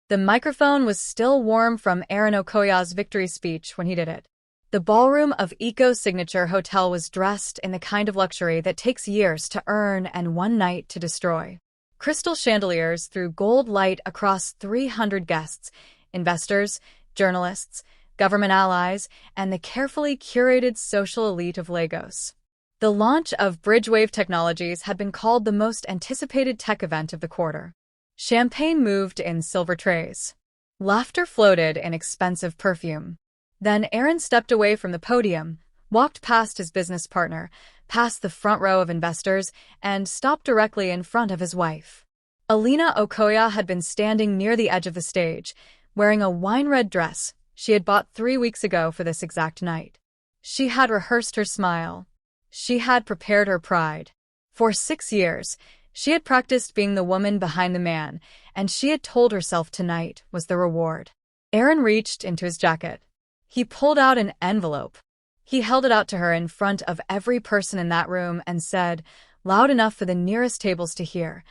The microphone was still warm from Aaron Okoya's victory speech when he did it. The ballroom of Eco's signature hotel was dressed in the kind of luxury that takes years to earn and one night to destroy. Crystal chandeliers threw gold light across 300 guests, investors, journalists, government allies, and the carefully curated social elite of Lagos. The launch of Bridgewave Technologies had been called the most anticipated tech event of the quarter. Champagne moved in silver trays. Laughter floated in expensive perfume. Then Aaron stepped away from the podium, walked past his business partner, past the front row of investors, and stopped directly in front of his wife. Alina Okoya had been standing near the edge of the stage, wearing a wine-red dress she had bought 3 weeks ago for this exact night. She had rehearsed her smile. She had prepared her pride. For 6 years, she had practiced being the woman behind the man, and she had told herself tonight was the reward. Aaron reached into his jacket. He pulled out an envelope. He held it out to her in front of every person in that room and said, loud enough for the nearest tables to hear,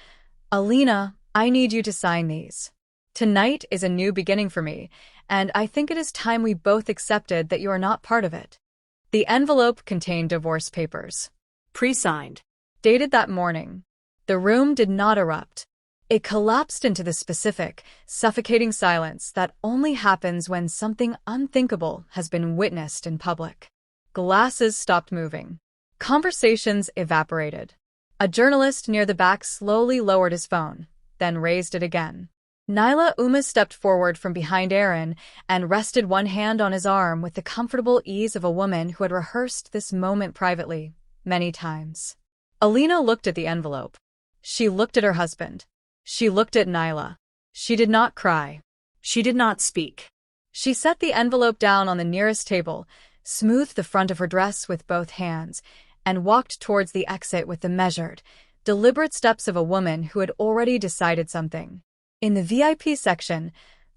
"Alina, I need you to sign these. Tonight is a new beginning for me, and I think it is time we both accepted that you are not part of it." The envelope contained divorce papers. Pre-signed. Dated that morning. The room did not erupt. It collapsed into the specific, suffocating silence that only happens when something unthinkable has been witnessed in public. Glasses stopped moving. Conversations evaporated. A journalist near the back slowly lowered his phone, then raised it again. Nyla stepped forward from behind Aaron and rested one hand on his arm with the comfortable ease of a woman who had rehearsed this moment privately, many times. Alina looked at the envelope. She looked at her husband. She looked at Nyla. She did not cry. She did not speak. She set the envelope down on the nearest table, smoothed the front of her dress with both hands, and walked towards the exit with the measured, deliberate steps of a woman who had already decided something. In the VIP section,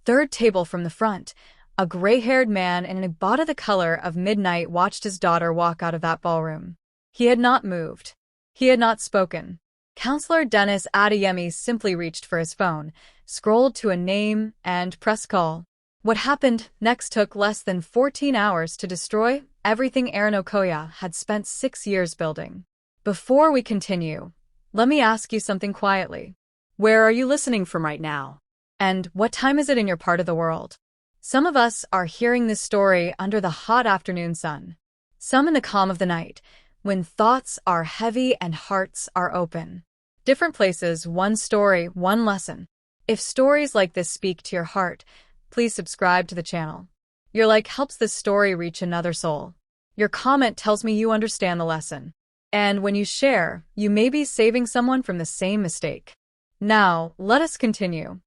third table from the front, a gray-haired man in an abaya the color of midnight watched his daughter walk out of that ballroom. He had not moved. He had not spoken. Counselor Dennis Adeyemi simply reached for his phone, scrolled to a name, and pressed call. What happened next took less than 14 hours to destroy everything Aaron Okoya had spent 6 years building. Before we continue, let me ask you something quietly. Where are you listening from right now? And what time is it in your part of the world? Some of us are hearing this story under the hot afternoon sun. Some in the calm of the night, when thoughts are heavy and hearts are open. Different places, one story, one lesson. If stories like this speak to your heart, please subscribe to the channel. Your like helps this story reach another soul. Your comment tells me you understand the lesson. And when you share, you may be saving someone from the same mistake. Now, let us continue.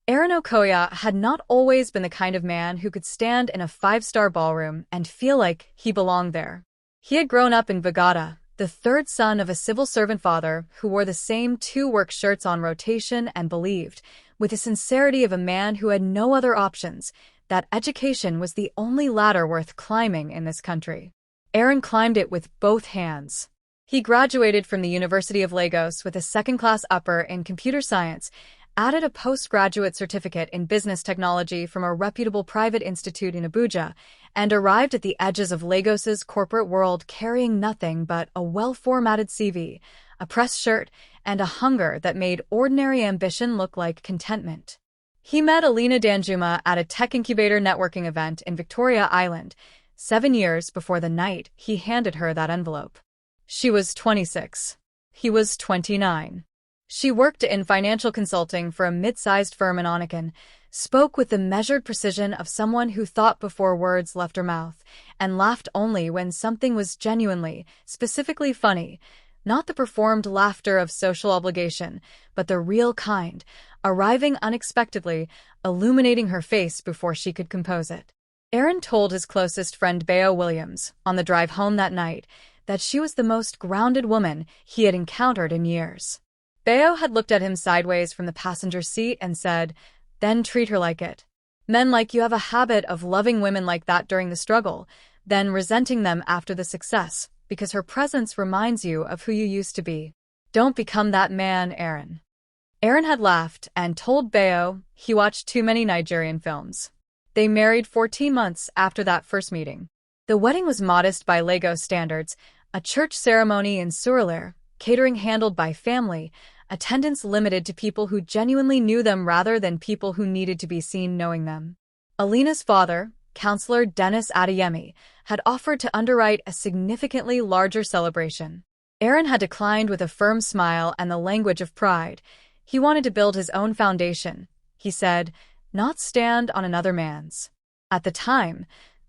Aaron Okoya had not always been the kind of man who could stand in a 5-star ballroom and feel like he belonged there. He had grown up in Bogota, the third son of a civil servant father who wore the same 2 work shirts on rotation and believed, with the sincerity of a man who had no other options, that education was the only ladder worth climbing in this country. Aaron climbed it with both hands. He graduated from the University of Lagos with a second-class upper in computer science, added a postgraduate certificate in business technology from a reputable private institute in Abuja, and arrived at the edges of Lagos's corporate world carrying nothing but a well-formatted CV, a pressed shirt, and a hunger that made ordinary ambition look like contentment. He met Alina Danjuma at a tech incubator networking event in Victoria Island, 7 years before the night he handed her that envelope. She was 26. He was 29. She worked in financial consulting for a mid-sized firm in Oniken, spoke with the measured precision of someone who thought before words left her mouth, and laughed only when something was genuinely, specifically funny, not the performed laughter of social obligation, but the real kind, arriving unexpectedly, illuminating her face before she could compose it. Aaron told his closest friend Bayo on the drive home that night that she was the most grounded woman he had encountered in years. Bayo had looked at him sideways from the passenger seat and said, "Then treat her like it. Men like you have a habit of loving women like that during the struggle, then resenting them after the success, because her presence reminds you of who you used to be. Don't become that man, Aaron." Aaron had laughed and told Bayo he watched too many Nigerian films. They married 14 months after that first meeting. The wedding was modest by Lagos standards, a church ceremony in Surulere, catering handled by family, attendance limited to people who genuinely knew them rather than people who needed to be seen knowing them. Alina's father, Counselor Dennis Adeyemi, had offered to underwrite a significantly larger celebration. Aaron had declined with a firm smile and the language of pride. He wanted to build his own foundation, he said, not stand on another man's. At the time,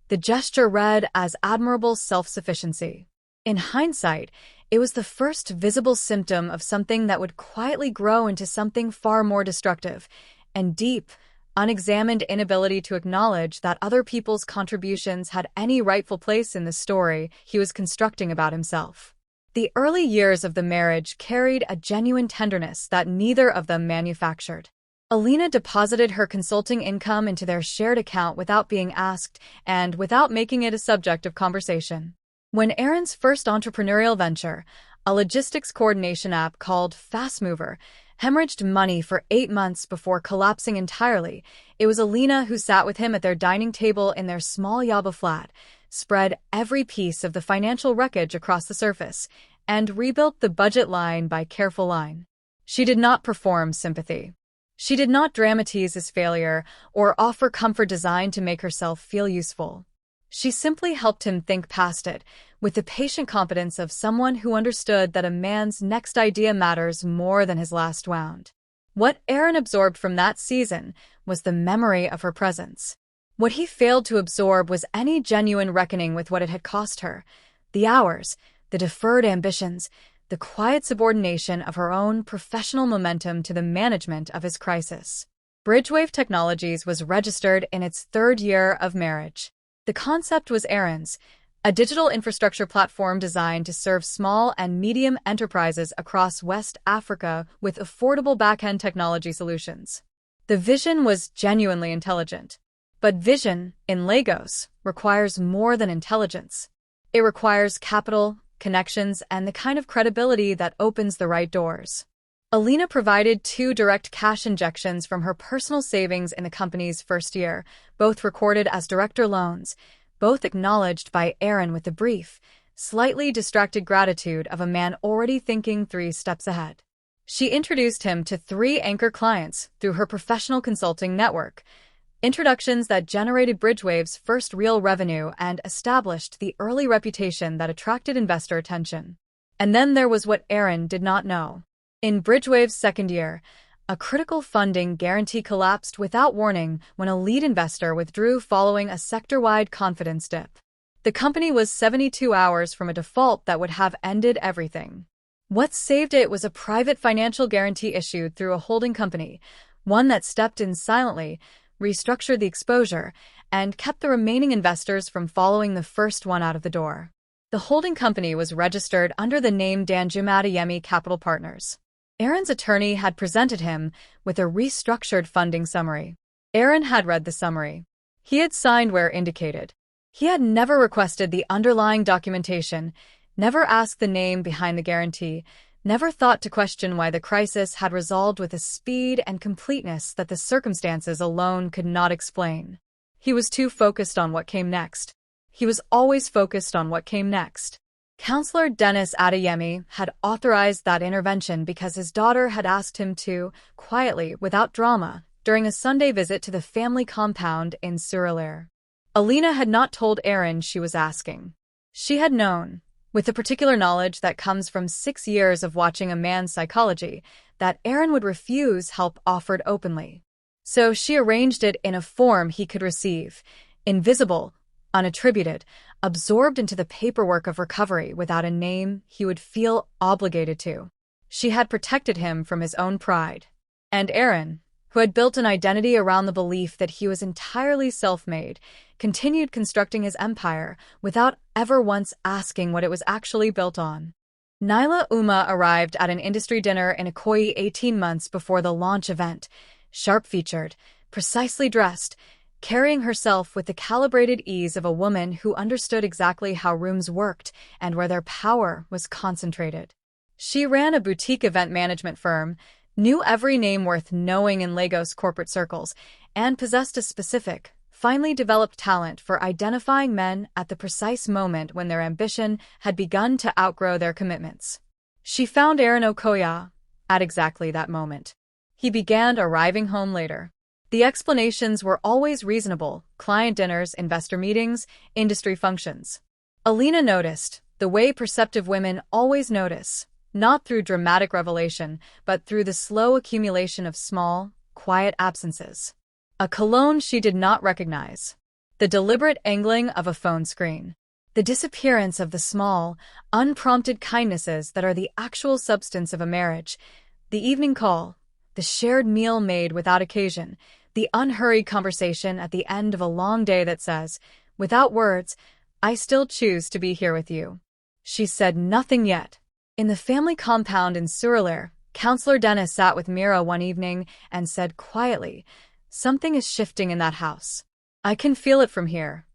the gesture read as admirable self-sufficiency. In hindsight, it was the first visible symptom of something that would quietly grow into something far more destructive, and deep, unexamined inability to acknowledge that other people's contributions had any rightful place in the story he was constructing about himself. The early years of the marriage carried a genuine tenderness that neither of them manufactured. Alina deposited her consulting income into their shared account without being asked and without making it a subject of conversation. When Aaron's first entrepreneurial venture, a logistics coordination app called Fastmover, hemorrhaged money for 8 months before collapsing entirely, it was Alina who sat with him at their dining table in their small Yaba flat, spread every piece of the financial wreckage across the surface, and rebuilt the budget line by careful line. She did not perform sympathy. She did not dramatize his failure or offer comfort designed to make herself feel useful. She simply helped him think past it, with the patient competence of someone who understood that a man's next idea matters more than his last wound. What Aaron absorbed from that season was the memory of her presence. What he failed to absorb was any genuine reckoning with what it had cost her, the hours, the deferred ambitions, the quiet subordination of her own professional momentum to the management of his crisis. Bridgewave Technologies was registered in its 3rd year of marriage. The concept was Aaron's, a digital infrastructure platform designed to serve small and medium enterprises across West Africa with affordable back-end technology solutions. The vision was genuinely intelligent. But vision, in Lagos, requires more than intelligence. It requires capital, connections, and the kind of credibility that opens the right doors. Alina provided 2 direct cash injections from her personal savings in the company's first year, both recorded as director loans, both acknowledged by Aaron with the brief, slightly distracted gratitude of a man already thinking 3 steps ahead. She introduced him to 3 anchor clients through her professional consulting network, introductions that generated Bridgewave's first real revenue and established the early reputation that attracted investor attention. And then there was what Aaron did not know. In Bridgewave's 2nd year, a critical funding guarantee collapsed without warning when a lead investor withdrew following a sector-wide confidence dip. The company was 72 hours from a default that would have ended everything. What saved it was a private financial guarantee issued through a holding company, one that stepped in silently, restructured the exposure, and kept the remaining investors from following the first one out of the door. The holding company was registered under the name Danjuma Adeyemi Capital Partners. Aaron's attorney had presented him with a restructured funding summary. Aaron had read the summary. He had signed where indicated. He had never requested the underlying documentation, never asked the name behind the guarantee, never thought to question why the crisis had resolved with a speed and completeness that the circumstances alone could not explain. He was too focused on what came next. He was always focused on what came next. Counselor Dennis Adeyemi had authorized that intervention because his daughter had asked him to, quietly, without drama, during a Sunday visit to the family compound in Surulere. Alina had not told Aaron she was asking. She had known, with the particular knowledge that comes from 6 years of watching a man's psychology, that Aaron would refuse help offered openly. So she arranged it in a form he could receive, invisible, unattributed, absorbed into the paperwork of recovery without a name he would feel obligated to. She had protected him from his own pride. And Aaron, who had built an identity around the belief that he was entirely self-made, continued constructing his empire without ever once asking what it was actually built on. Nyla arrived at an industry dinner in Ikoyi 18 months before the launch event, sharp-featured, precisely dressed, carrying herself with the calibrated ease of a woman who understood exactly how rooms worked and where their power was concentrated. She ran a boutique event management firm, knew every name worth knowing in Lagos corporate circles, and possessed a specific, finely developed talent for identifying men at the precise moment when their ambition had begun to outgrow their commitments. She found Aaron Okoya at exactly that moment. He began arriving home later. The explanations were always reasonable: client dinners, investor meetings, industry functions. Alina noticed, the way perceptive women always notice, not through dramatic revelation, but through the slow accumulation of small, quiet absences. A cologne she did not recognize. The deliberate angling of a phone screen. The disappearance of the small, unprompted kindnesses that are the actual substance of a marriage. The evening call. The shared meal made without occasion. The unhurried conversation at the end of a long day that says, without words, "I still choose to be here with you." She said nothing yet. In the family compound in Surulere, Counselor Dennis sat with Mira one evening and said quietly, "Something is shifting in that house. I can feel it from here."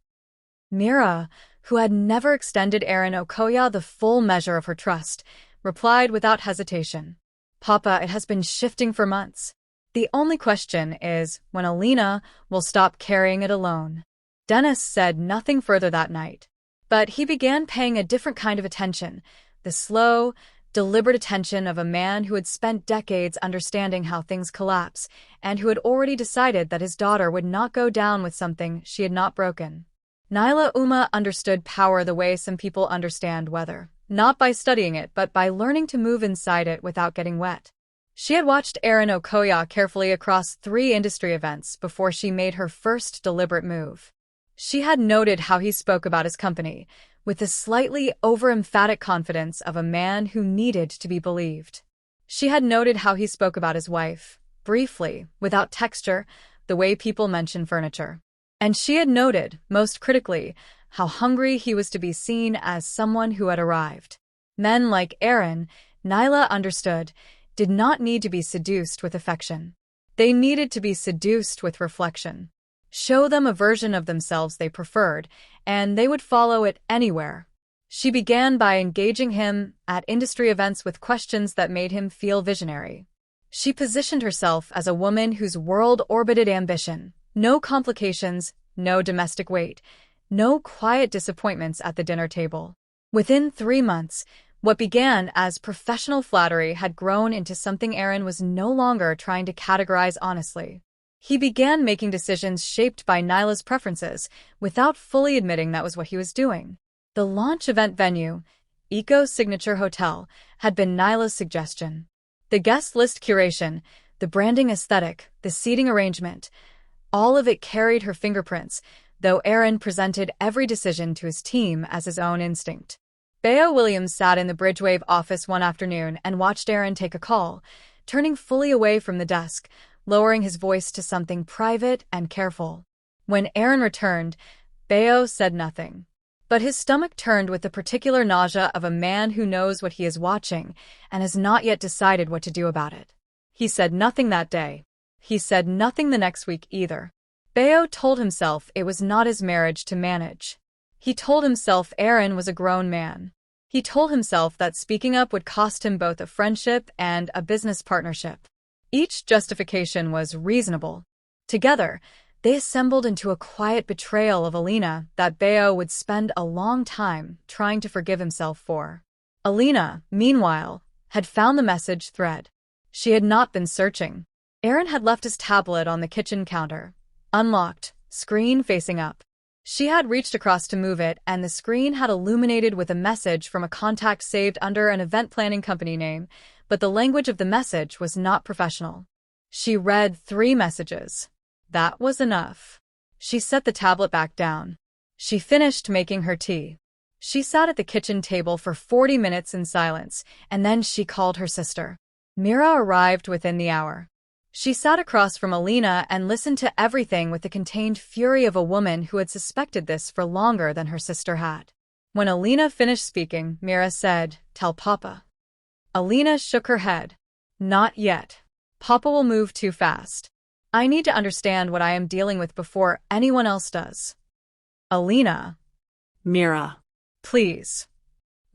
Mira, who had never extended Aaron Okoya the full measure of her trust, replied without hesitation, "Papa, it has been shifting for months. The only question is when Alina will stop carrying it alone." Dennis said nothing further that night. But he began paying a different kind of attention, the slow, deliberate attention of a man who had spent decades understanding how things collapse, and who had already decided that his daughter would not go down with something she had not broken. Nyla understood power the way some people understand weather, not by studying it but by learning to move inside it without getting wet. She had watched Aaron Okoya carefully across 3 industry events before she made her first deliberate move. She had noted how he spoke about his company, with the slightly over-emphatic confidence of a man who needed to be believed. She had noted how he spoke about his wife, briefly, without texture, the way people mention furniture. And she had noted, most critically, how hungry he was to be seen as someone who had arrived. Men like Aaron, Nyla understood, did not need to be seduced with affection. They needed to be seduced with reflection. Show them a version of themselves they preferred, and they would follow it anywhere. She began by engaging him at industry events with questions that made him feel visionary. She positioned herself as a woman whose world orbited ambition. No complications, no domestic weight, no quiet disappointments at the dinner table. Within 3 months, what began as professional flattery had grown into something Aaron was no longer trying to categorize honestly. He began making decisions shaped by Nyla's preferences, without fully admitting that was what he was doing. The launch event venue, Eco Signature Hotel, had been Nyla's suggestion. The guest list curation, the branding aesthetic, the seating arrangement, all of it carried her fingerprints, though Aaron presented every decision to his team as his own instinct. Bayo Williams sat in the Bridgewave office one afternoon and watched Aaron take a call, turning fully away from the desk, lowering his voice to something private and careful. When Aaron returned, Bayo said nothing. But his stomach turned with the particular nausea of a man who knows what he is watching and has not yet decided what to do about it. He said nothing that day. He said nothing the next week either. Bayo told himself it was not his marriage to manage. He told himself Aaron was a grown man. He told himself that speaking up would cost him both a friendship and a business partnership. Each justification was reasonable. Together, they assembled into a quiet betrayal of Alina that Bayo would spend a long time trying to forgive himself for. Alina, meanwhile, had found the message thread. She had not been searching. Aaron had left his tablet on the kitchen counter, unlocked, screen facing up. She had reached across to move it, and the screen had illuminated with a message from a contact saved under an event planning company name, but the language of the message was not professional. She read 3 messages. That was enough. She set the tablet back down. She finished making her tea. She sat at the kitchen table for 40 minutes in silence, and then she called her sister. Mira arrived within the hour. She sat across from Alina and listened to everything with the contained fury of a woman who had suspected this for longer than her sister had. When Alina finished speaking, Mira said, "Tell Papa." Alina shook her head. "Not yet. Papa will move too fast. I need to understand what I am dealing with before anyone else does." Alina. Mira. Please.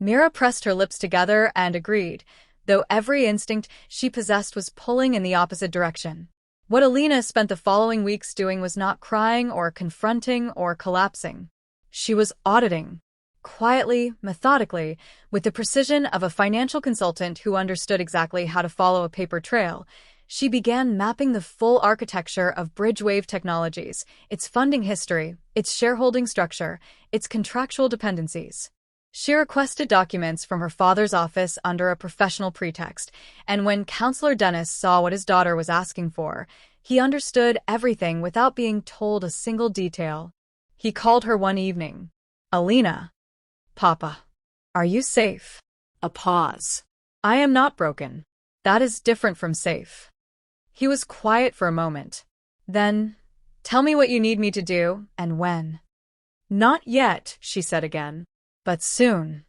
Mira pressed her lips together and agreed, though every instinct she possessed was pulling in the opposite direction. What Alina spent the following weeks doing was not crying or confronting or collapsing. She was auditing. Quietly, methodically, with the precision of a financial consultant who understood exactly how to follow a paper trail, she began mapping the full architecture of Bridgewave Technologies, its funding history, its shareholding structure, its contractual dependencies. She requested documents from her father's office under a professional pretext, and when Counselor Dennis saw what his daughter was asking for, he understood everything without being told a single detail. He called her one evening. "Alina. Papa. Are you safe?" A pause. "I am not broken. That is different from safe." He was quiet for a moment. Then, "Tell me what you need me to do, and when." "Not yet," she said again. "But soon."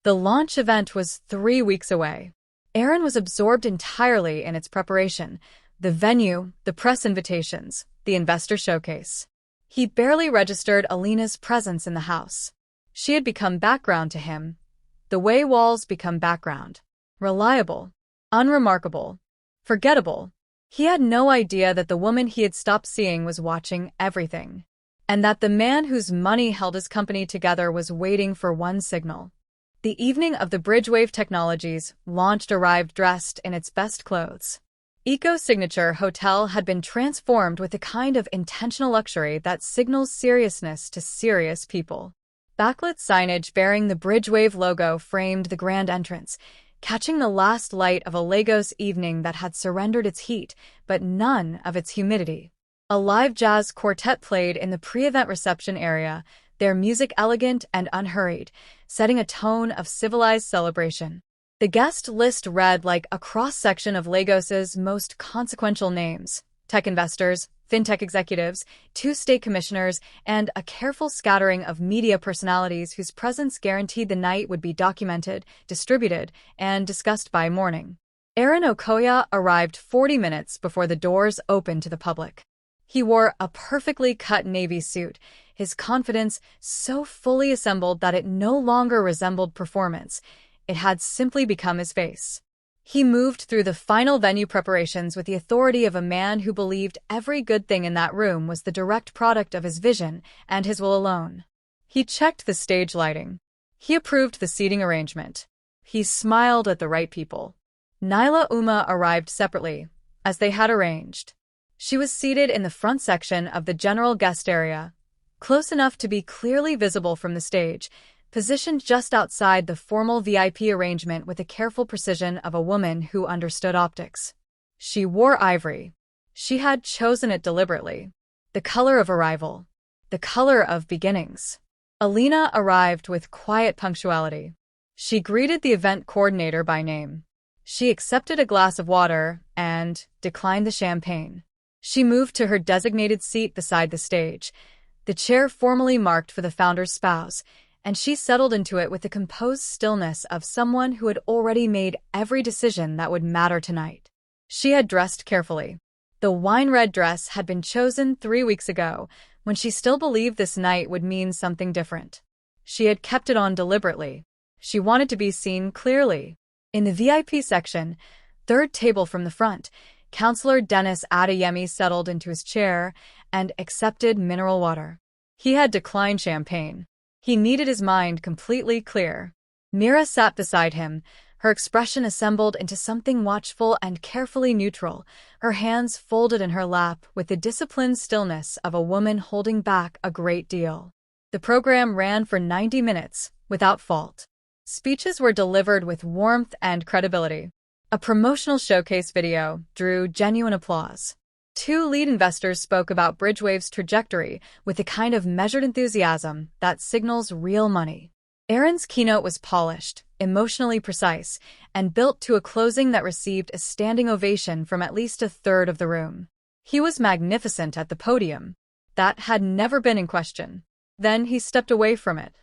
The launch event was 3 weeks away. Aaron was absorbed entirely in its preparation, the venue, the press invitations, the investor showcase. He barely registered Alina's presence in the house. She had become background to him, the way walls become background. Reliable, unremarkable, forgettable. He had no idea that the woman he had stopped seeing was watching everything, and that the man whose money held his company together was waiting for one signal. The evening of the Bridgewave Technologies launch arrived dressed in its best clothes. Eco-Signature Hotel had been transformed with the kind of intentional luxury that signals seriousness to serious people. Backlit signage bearing the Bridgewave logo framed the grand entrance, catching the last light of a Lagos evening that had surrendered its heat, but none of its humidity. A live jazz quartet played in the pre-event reception area, their music elegant and unhurried, setting a tone of civilized celebration. The guest list read like a cross-section of Lagos's most consequential names: tech investors, fintech executives, 2 state commissioners, and a careful scattering of media personalities whose presence guaranteed the night would be documented, distributed, and discussed by morning. Aaron Okoya arrived 40 minutes before the doors opened to the public. He wore a perfectly cut navy suit, his confidence so fully assembled that it no longer resembled performance. It had simply become his face. He moved through the final venue preparations with the authority of a man who believed every good thing in that room was the direct product of his vision and his will alone. He checked the stage lighting. He approved the seating arrangement. He smiled at the right people. Nyla arrived separately, as they had arranged. She was seated in the front section of the general guest area, close enough to be clearly visible from the stage, positioned just outside the formal VIP arrangement with the careful precision of a woman who understood optics. She wore ivory. She had chosen it deliberately. The color of arrival. The color of beginnings. Alina arrived with quiet punctuality. She greeted the event coordinator by name. She accepted a glass of water and declined the champagne. She moved to her designated seat beside the stage, the chair formally marked for the founder's spouse, and she settled into it with the composed stillness of someone who had already made every decision that would matter tonight. She had dressed carefully. The wine-red dress had been chosen 3 weeks ago, when she still believed this night would mean something different. She had kept it on deliberately. She wanted to be seen clearly. In the VIP section, 3rd table from the front, Counselor Dennis Adeyemi settled into his chair and accepted mineral water. He had declined champagne. He needed his mind completely clear. Mira sat beside him, her expression assembled into something watchful and carefully neutral, her hands folded in her lap with the disciplined stillness of a woman holding back a great deal. The program ran for 90 minutes, without fault. Speeches were delivered with warmth and credibility. A promotional showcase video drew genuine applause. 2 lead investors spoke about Bridgewave's trajectory with the kind of measured enthusiasm that signals real money. Aaron's keynote was polished, emotionally precise, and built to a closing that received a standing ovation from at least 1/3 of the room. He was magnificent at the podium. That had never been in question. Then he stepped away from it.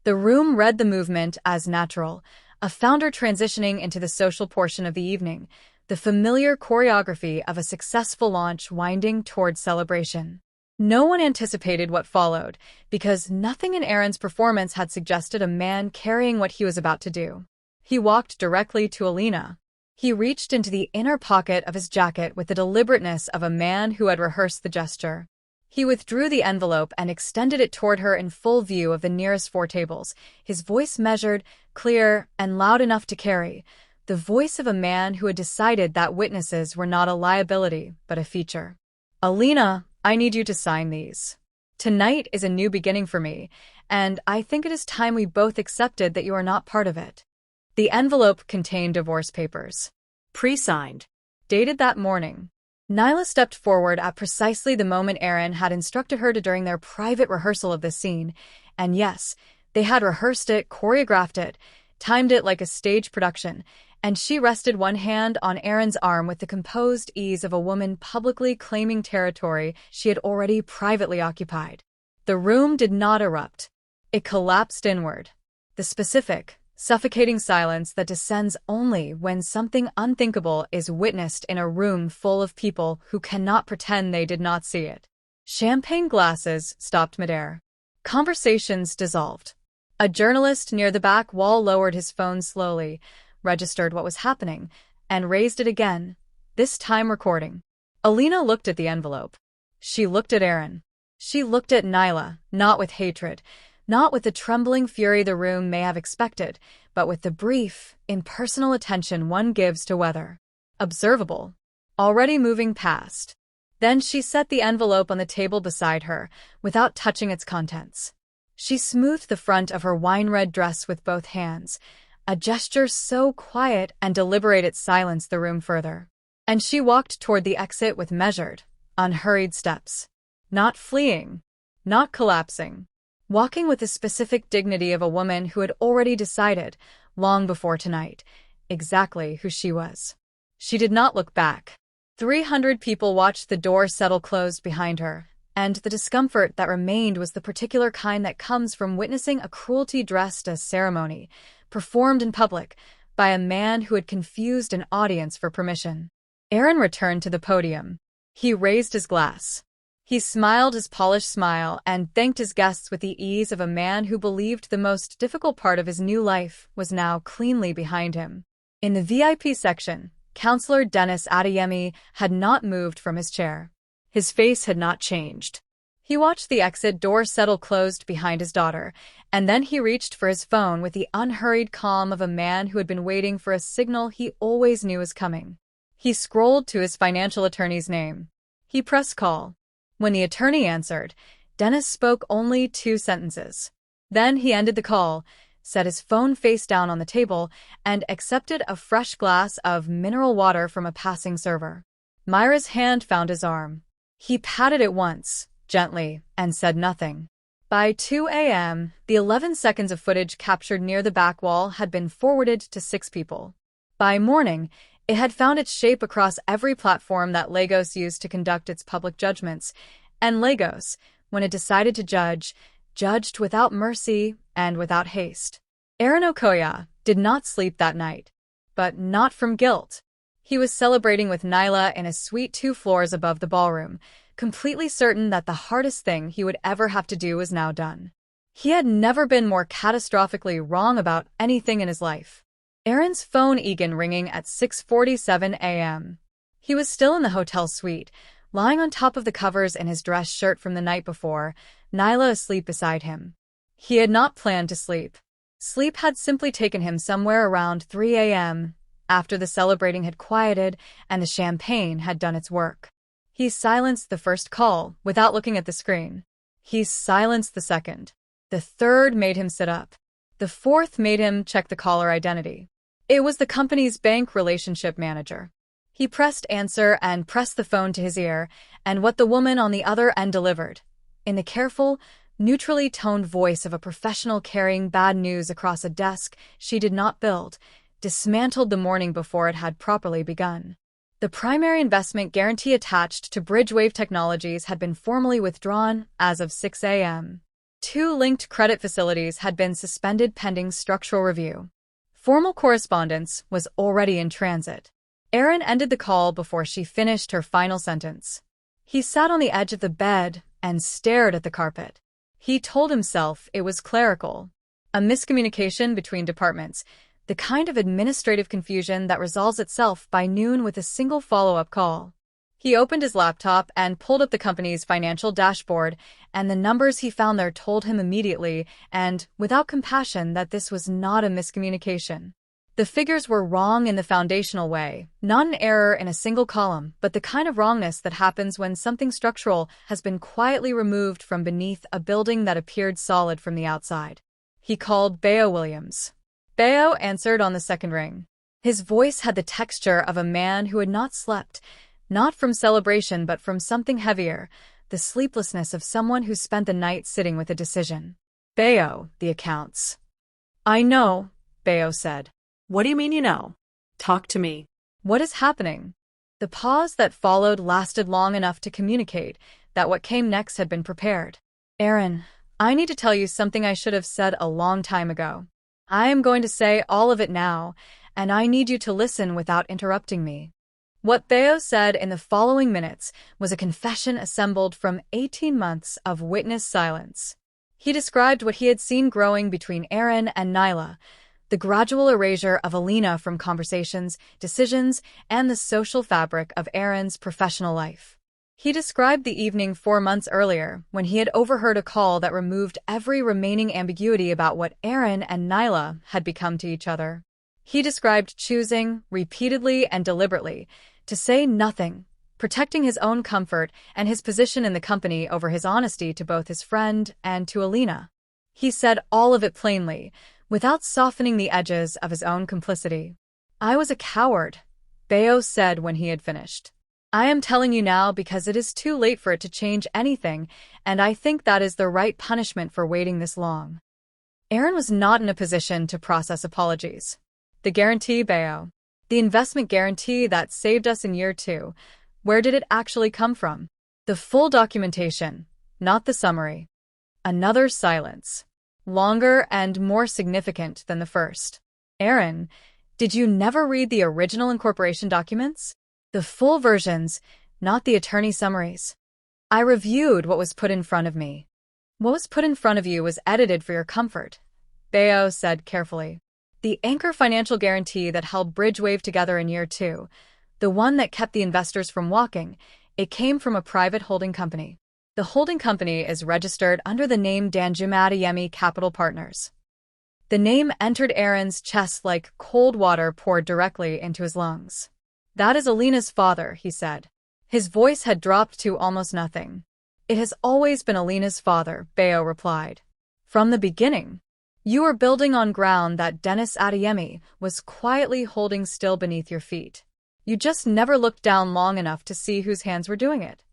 The room read the movement as natural, a founder transitioning into the social portion of the evening, the familiar choreography of a successful launch winding toward celebration. No one anticipated what followed, because nothing in Aaron's performance had suggested a man carrying what he was about to do. He walked directly to Alina. He reached into the inner pocket of his jacket with the deliberateness of a man who had rehearsed the gesture. He withdrew the envelope and extended it toward her in full view of the nearest 4 tables, his voice measured, clear, and loud enough to carry, the voice of a man who had decided that witnesses were not a liability, but a feature. Alina, I need you to sign these. Tonight is a new beginning for me, and I think it is time we both accepted that you are not part of it. The envelope contained divorce papers. Pre-signed. Dated that morning. Nyla stepped forward at precisely the moment Aaron had instructed her to during their private rehearsal of this scene, and yes, they had rehearsed it, choreographed it, timed it like a stage production, and she rested one hand on Aaron's arm with the composed ease of a woman publicly claiming territory she had already privately occupied. The room did not erupt. It collapsed inward. The specific, suffocating silence that descends only when something unthinkable is witnessed in a room full of people who cannot pretend they did not see it. Champagne glasses stopped midair. Conversations dissolved. A journalist near the back wall lowered his phone slowly, registered what was happening, and raised it again, this time recording. Alina looked at the envelope. She looked at Aaron. She looked at Nyla, not with hatred, not with the trembling fury the room may have expected, but with the brief, impersonal attention one gives to weather. Observable. Already moving past. Then she set the envelope on the table beside her, without touching its contents. She smoothed the front of her wine-red dress with both hands, a gesture so quiet and deliberate it silenced the room further. And she walked toward the exit with measured, unhurried steps. Not fleeing. Not collapsing. Walking with the specific dignity of a woman who had already decided, long before tonight, exactly who she was. She did not look back. 300 people watched the door settle closed behind her, and the discomfort that remained was the particular kind that comes from witnessing a cruelty dressed as ceremony, performed in public, by a man who had confused an audience for permission. Aaron returned to the podium. He raised his glass. He smiled his polished smile and thanked his guests with the ease of a man who believed the most difficult part of his new life was now cleanly behind him. In the VIP section, Counselor Dennis Adeyemi had not moved from his chair. His face had not changed. He watched the exit door settle closed behind his daughter, and then he reached for his phone with the unhurried calm of a man who had been waiting for a signal he always knew was coming. He scrolled to his financial attorney's name. He pressed call. When the attorney answered, Dennis spoke only 2 sentences. Then he ended the call, set his phone face down on the table, and accepted a fresh glass of mineral water from a passing server. Myra's hand found his arm. He patted it once, gently, and said nothing. By 2 a.m., the 11 seconds of footage captured near the back wall had been forwarded to 6 people. By morning, it had found its shape across every platform that Lagos used to conduct its public judgments, and Lagos, when it decided to judge, judged without mercy and without haste. Aaron Okoya did not sleep that night, but not from guilt. He was celebrating with Nyla in a suite 2 floors above the ballroom, completely certain that the hardest thing he would ever have to do was now done. He had never been more catastrophically wrong about anything in his life. Aaron's phone began ringing at 6:47 a.m. He was still in the hotel suite, lying on top of the covers in his dress shirt from the night before, Nyla asleep beside him. He had not planned to sleep. Sleep had simply taken him somewhere around 3 a.m., after the celebrating had quieted and the champagne had done its work. He silenced the first call without looking at the screen. He silenced the second. The third made him sit up. The fourth made him check the caller identity. It was the company's bank relationship manager. He pressed answer and pressed the phone to his ear, and what the woman on the other end delivered, in the careful, neutrally toned voice of a professional carrying bad news across a desk she did not build, dismantled the morning before it had properly begun. The primary investment guarantee attached to Bridgewave Technologies had been formally withdrawn as of 6 a.m. 2 linked credit facilities had been suspended pending structural review. Formal correspondence was already in transit. Aaron ended the call before she finished her final sentence. He sat on the edge of the bed and stared at the carpet. He told himself it was clerical. A miscommunication between departments, The kind of administrative confusion that resolves itself by noon with a single follow-up call. He opened his laptop and pulled up the company's financial dashboard, and the numbers he found there told him immediately, and without compassion, that this was not a miscommunication. The figures were wrong in the foundational way, not an error in a single column, but the kind of wrongness that happens when something structural has been quietly removed from beneath a building that appeared solid from the outside. He called Bayo Williams. Bayo answered on the second ring. His voice had the texture of a man who had not slept, not from celebration but from something heavier, the sleeplessness of someone who spent the night sitting with a decision. Bayo, the accounts. I know, Bayo said. What do you mean you know? Talk to me. What is happening? The pause that followed lasted long enough to communicate that what came next had been prepared. Aaron, I need to tell you something I should have said a long time ago. I am going to say all of it now, and I need you to listen without interrupting me. What Bayo said in the following minutes was a confession assembled from 18 months of witness silence. He described what he had seen growing between Aaron and Nyla, the gradual erasure of Alina from conversations, decisions, and the social fabric of Aaron's professional life. He described the evening 4 months earlier when he had overheard a call that removed every remaining ambiguity about what Aaron and Nyla had become to each other. He described choosing, repeatedly and deliberately, to say nothing, protecting his own comfort and his position in the company over his honesty to both his friend and to Alina. He said all of it plainly, without softening the edges of his own complicity. I was a coward, Bayo said when he had finished. I am telling you now because it is too late for it to change anything, and I think that is the right punishment for waiting this long. Aaron was not in a position to process apologies. The guarantee, Bayo. The investment guarantee that saved us in year 2. Where did it actually come from? The full documentation, not the summary. Another silence. Longer and more significant than the first. Aaron, did you never read the original incorporation documents? The full versions, not the attorney summaries. I reviewed what was put in front of me. What was put in front of you was edited for your comfort, Bayo said carefully. The anchor financial guarantee that held Bridgewave together in year 2, the one that kept the investors from walking, it came from a private holding company. The holding company is registered under the name Danjuma Capital Partners. The name entered Aaron's chest like cold water poured directly into his lungs. That is Alina's father, he said. His voice had dropped to almost nothing. It has always been Alina's father, Bayo replied. From the beginning. You are building on ground that Dennis Adeyemi was quietly holding still beneath your feet. You just never looked down long enough to see whose hands were doing it.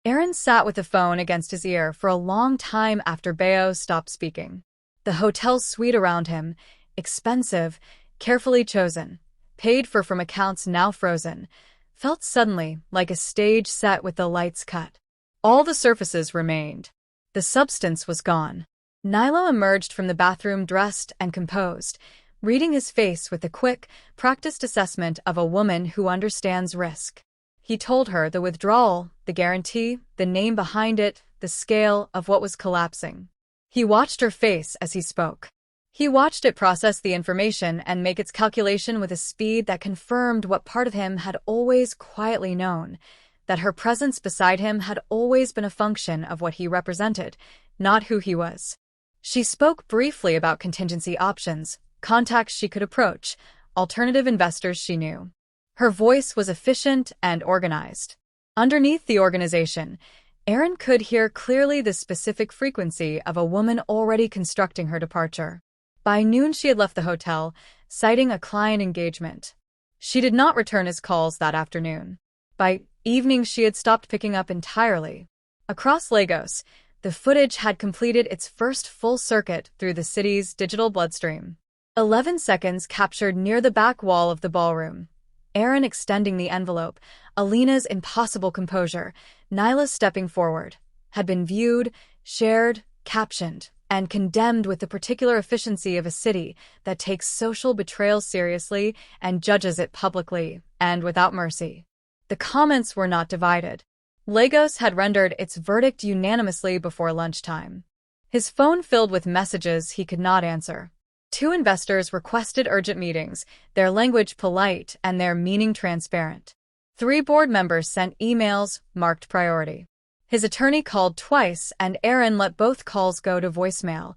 Aaron sat with the phone against his ear for a long time after Bayo stopped speaking. The hotel suite around him, expensive, carefully chosen, paid for from accounts now frozen, felt suddenly like a stage set with the lights cut. All the surfaces remained. The substance was gone. Nyla emerged from the bathroom dressed and composed, reading his face with the quick, practiced assessment of a woman who understands risk. He told her the withdrawal, the guarantee, the name behind it, the scale of what was collapsing. He watched her face as he spoke. He watched it process the information and make its calculation with a speed that confirmed what part of him had always quietly known, that her presence beside him had always been a function of what he represented, not who he was. She spoke briefly about contingency options, contacts she could approach, alternative investors she knew. Her voice was efficient and organized. Underneath the organization, Aaron could hear clearly the specific frequency of a woman already constructing her departure. By noon she had left the hotel, citing a client engagement. She did not return his calls that afternoon. By evening she had stopped picking up entirely. Across Lagos, the footage had completed its first full circuit through the city's digital bloodstream. 11 seconds captured near the back wall of the ballroom. Aaron extending the envelope, Alina's impossible composure, Nyla stepping forward, had been viewed, shared, captioned, and condemned with the particular efficiency of a city that takes social betrayal seriously and judges it publicly and without mercy. The comments were not divided. Lagos had rendered its verdict unanimously before lunchtime. His phone filled with messages he could not answer. Two investors requested urgent meetings, their language polite and their meaning transparent. Three board members sent emails marked priority. His attorney called twice, and Aaron let both calls go to voicemail,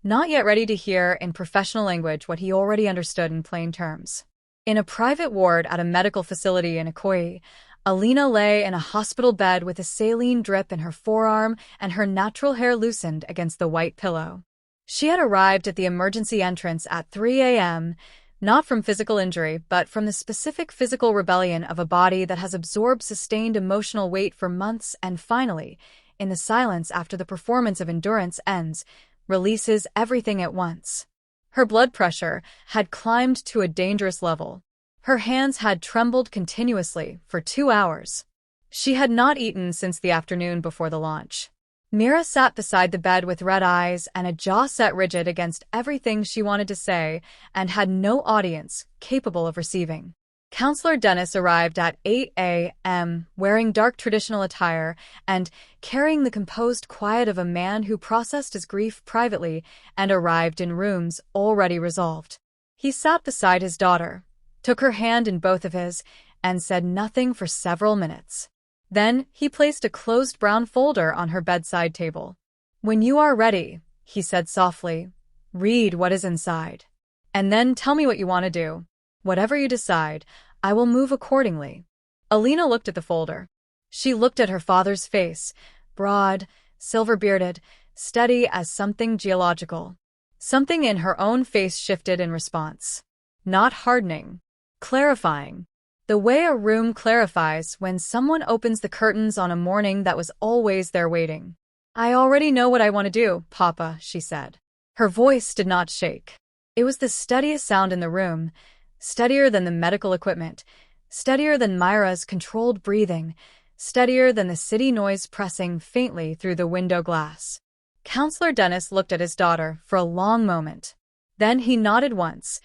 not yet ready to hear in professional language what he already understood in plain terms. In a private ward at a medical facility in Ikoyi, Alina lay in a hospital bed with a saline drip in her forearm and her natural hair loosened against the white pillow. She had arrived at the emergency entrance at 3 a.m., not from physical injury, but from the specific physical rebellion of a body that has absorbed sustained emotional weight for months and finally, in the silence after the performance of endurance ends, releases everything at once. Her blood pressure had climbed to a dangerous level. Her hands had trembled continuously for 2 hours. She had not eaten since the afternoon before the launch. Mira sat beside the bed with red eyes and a jaw set rigid against everything she wanted to say and had no audience capable of receiving. Counselor Dennis arrived at 8 a.m., wearing dark traditional attire and carrying the composed quiet of a man who processed his grief privately and arrived in rooms already resolved. He sat beside his daughter, took her hand in both of his, and said nothing for several minutes. Then he placed a closed brown folder on her bedside table. "When you are ready," he said softly, "read what is inside. And then tell me what you want to do. Whatever you decide, I will move accordingly." Alina looked at the folder. She looked at her father's face, broad, silver-bearded, steady as something geological. Something in her own face shifted in response. Not hardening, clarifying. The way a room clarifies when someone opens the curtains on a morning that was always there waiting. "I already know what I want to do, Papa," she said. Her voice did not shake. It was the steadiest sound in the room, steadier than the medical equipment, steadier than Myra's controlled breathing, steadier than the city noise pressing faintly through the window glass. Counselor Dennis looked at his daughter for a long moment. Then he nodded once,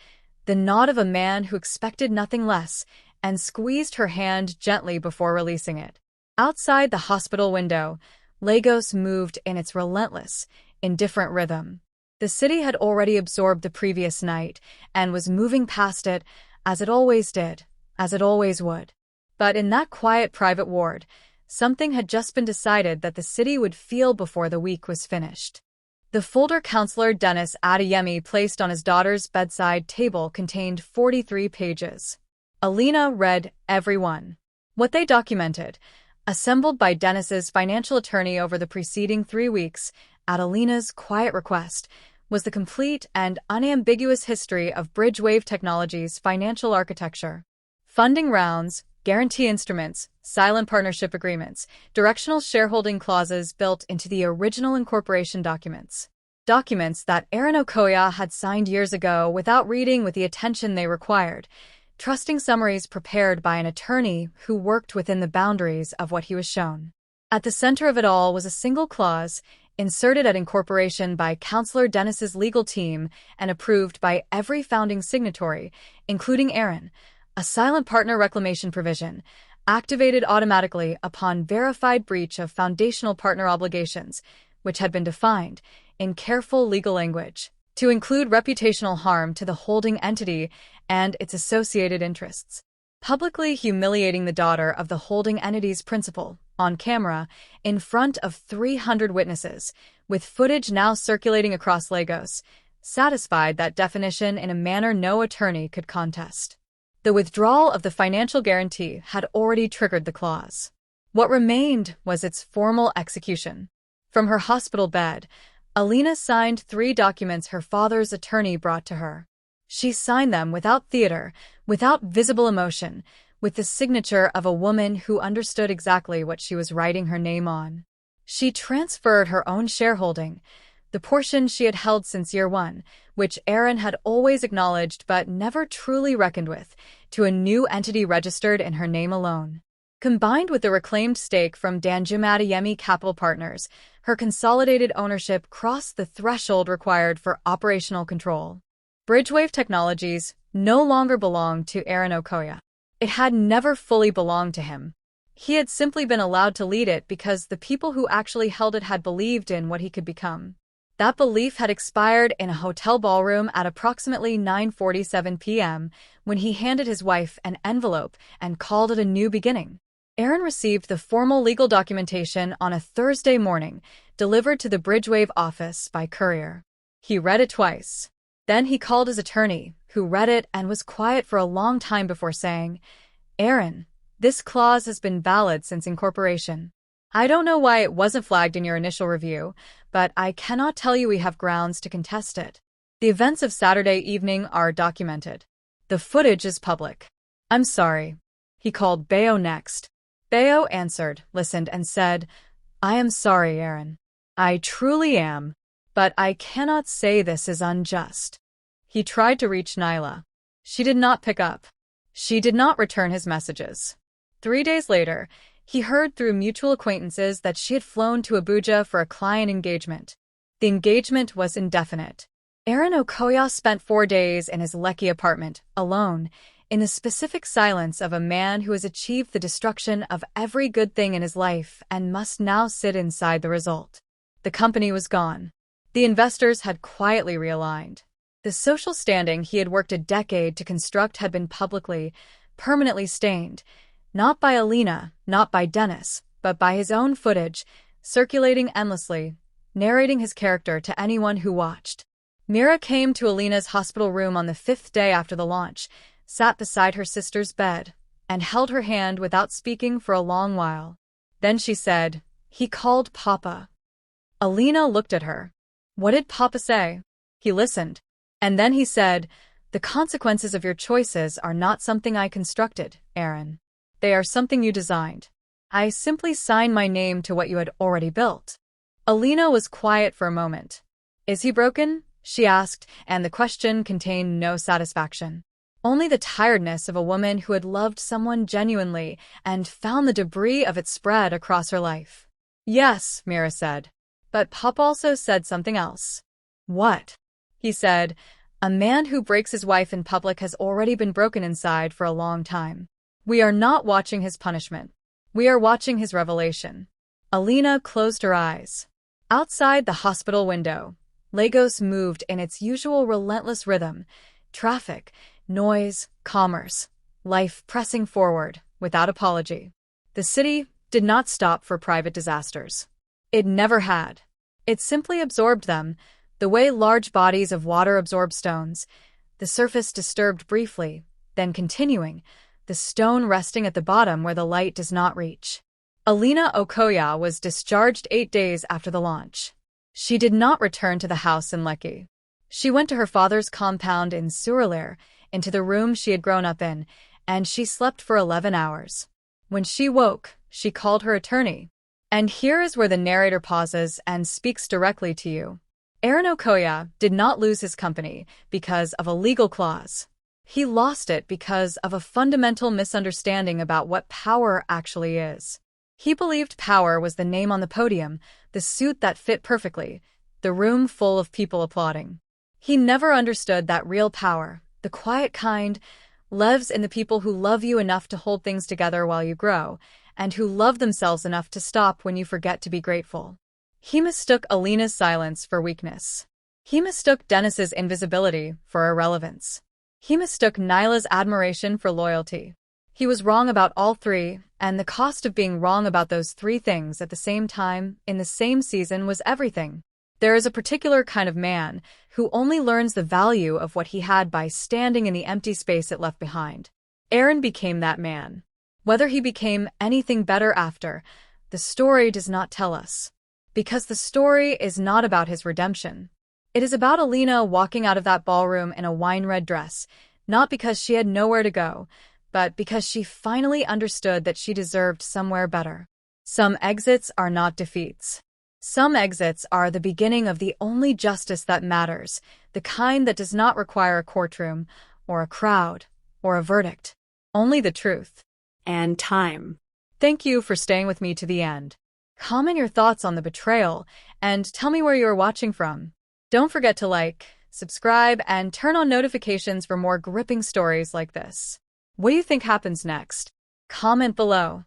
the nod of a man who expected nothing less, and squeezed her hand gently before releasing it. Outside the hospital window, Lagos moved in its relentless, indifferent rhythm. The city had already absorbed the previous night and was moving past it, as it always did, as it always would. But in that quiet private ward, something had just been decided that the city would feel before the week was finished. The folder Counselor Dennis Adeyemi placed on his daughter's bedside table contained 43 pages. Alina read every one. What they documented, assembled by Dennis's financial attorney over the preceding 3 weeks, at Alina's quiet request, was the complete and unambiguous history of Bridgewave Technologies' financial architecture. Funding rounds, guarantee instruments, silent partnership agreements, directional shareholding clauses built into the original incorporation documents. Documents that Aaron Okoya had signed years ago without reading with the attention they required, trusting summaries prepared by an attorney who worked within the boundaries of what he was shown. At the center of it all was a single clause, inserted at incorporation by Counselor Dennis's legal team and approved by every founding signatory, including Aaron, a silent partner reclamation provision, activated automatically upon verified breach of foundational partner obligations, which had been defined, in careful legal language, to include reputational harm to the holding entity and its associated interests. Publicly humiliating the daughter of the holding entity's principal, on camera, in front of 300 witnesses, with footage now circulating across Lagos, satisfied that definition in a manner no attorney could contest. The withdrawal of the financial guarantee had already triggered the clause. What remained was its formal execution. From her hospital bed, Alina signed 3 documents her father's attorney brought to her. She signed them without theater, without visible emotion, with the signature of a woman who understood exactly what she was writing her name on. She transferred her own shareholding, the portion she had held since year 1, which Aaron had always acknowledged but never truly reckoned with, to a new entity registered in her name alone. Combined with the reclaimed stake from Danjuma Adeyemi Capital Partners, her consolidated ownership crossed the threshold required for operational control. Bridgewave Technologies no longer belonged to Aaron Okoya. It had never fully belonged to him. He had simply been allowed to lead it because the people who actually held it had believed in what he could become. That belief had expired in a hotel ballroom at approximately 9:47 p.m. when he handed his wife an envelope and called it a new beginning. Aaron received the formal legal documentation on a Thursday morning, delivered to the Bridgewave office by courier. He read it twice. Then he called his attorney, who read it and was quiet for a long time before saying, "Aaron, this clause has been valid since incorporation. I don't know why it wasn't flagged in your initial review, but I cannot tell you we have grounds to contest it. The events of Saturday evening are documented. The footage is public." "I'm sorry." He called Bayo next. Bayo answered, listened, and said, "I am sorry, Aaron. I truly am. But I cannot say this is unjust." He tried to reach Nyla. She did not pick up. She did not return his messages. 3 days later, he heard through mutual acquaintances that she had flown to Abuja for a client engagement. The engagement was indefinite. Aaron Okoya spent 4 days in his Lekki apartment, alone, in the specific silence of a man who has achieved the destruction of every good thing in his life and must now sit inside the result. The company was gone. The investors had quietly realigned. The social standing he had worked a decade to construct had been publicly, permanently stained, not by Alina, not by Dennis, but by his own footage, circulating endlessly, narrating his character to anyone who watched. Mira came to Alina's hospital room on the 5th day after the launch, sat beside her sister's bed, and held her hand without speaking for a long while. Then she said, "He called Papa." Alina looked at her. "What did Papa say?" He listened. And then he said, "The consequences of your choices are not something I constructed, Aaron. They are something you designed. I simply signed my name to what you had already built." Alina was quiet for a moment. "Is he broken?" she asked, and the question contained no satisfaction. Only the tiredness of a woman who had loved someone genuinely and found the debris of it spread across her life. "Yes," Mira said. "But Pop also said something else." "What?" He said, "A man who breaks his wife in public has already been broken inside for a long time. We are not watching his punishment. We are watching his revelation." Alina closed her eyes. Outside the hospital window, Lagos moved in its usual relentless rhythm. Traffic, noise, commerce, life pressing forward, without apology. The city did not stop for private disasters. It never had. It simply absorbed them, the way large bodies of water absorb stones, the surface disturbed briefly, then continuing, the stone resting at the bottom where the light does not reach. Alina Okoya was discharged 8 days after the launch. She did not return to the house in Lekki. She went to her father's compound in Surulere, into the room she had grown up in, and she slept for 11 hours. When she woke, she called her attorney. And here is where the narrator pauses and speaks directly to you. Aaron Okoya did not lose his company because of a legal clause. He lost it because of a fundamental misunderstanding about what power actually is. He believed power was the name on the podium, the suit that fit perfectly, the room full of people applauding. He never understood that real power, the quiet kind, lives in the people who love you enough to hold things together while you grow, and who love themselves enough to stop when you forget to be grateful. He mistook Alina's silence for weakness. He mistook Dennis's invisibility for irrelevance. He mistook Nyla's admiration for loyalty. He was wrong about all three, and the cost of being wrong about those three things at the same time, in the same season, was everything. There is a particular kind of man who only learns the value of what he had by standing in the empty space it left behind. Aaron became that man. Whether he became anything better after, the story does not tell us. Because the story is not about his redemption. It is about Alina walking out of that ballroom in a wine-red dress, not because she had nowhere to go, but because she finally understood that she deserved somewhere better. Some exits are not defeats. Some exits are the beginning of the only justice that matters, the kind that does not require a courtroom, or a crowd, or a verdict. Only the truth. And time. Thank you for staying with me to the end. Comment your thoughts on the betrayal, and tell me where you are watching from. Don't forget to like, subscribe, and turn on notifications for more gripping stories like this. What do you think happens next? Comment below.